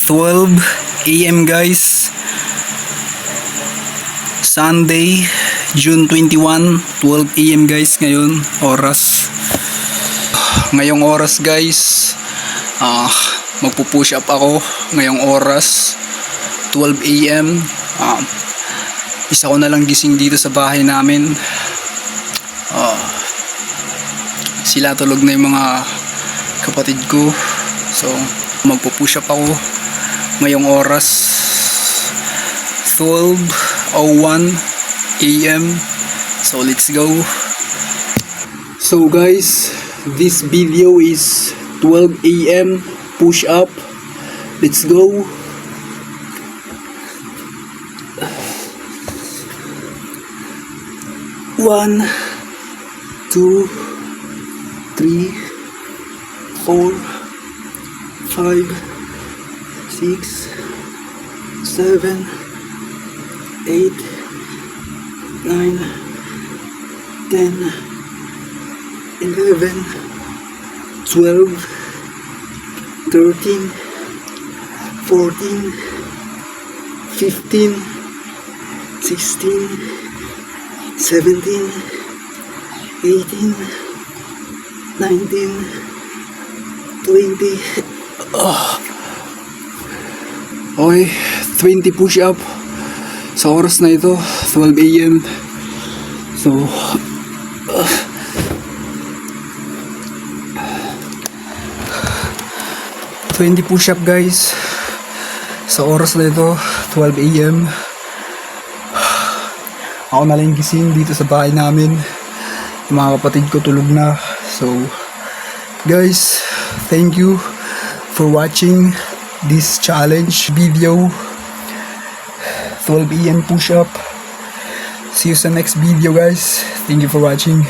12 AM guys, Sunday, June 21, 12 AM guys ngayong oras guys. Magpo-push up ako ngayong oras 12 AM. Isa ko na lang gising dito sa bahay namin. Sila tulog na yung mga kapatid ko, so magpo-push up ako ngayong oras 12:01 AM. So let's go. So guys, this video is 12 AM push up. Let's go. One, two, three, 4, 5, 6, 7, 8, 9, 10, 11, 12, 13, 14, 15, 16, 17, 18, 19, 20. Okay, 20 push up sa oras na ito, 12 AM. So 20 push up guys sa oras na ito, 12 AM. Ako na lang gising dito sa bahay namin. Yung mga kapatid ko tulog na. So guys, thank you for watching this challenge video, 12 AM push up. See you sa next video guys. Thank you for watching.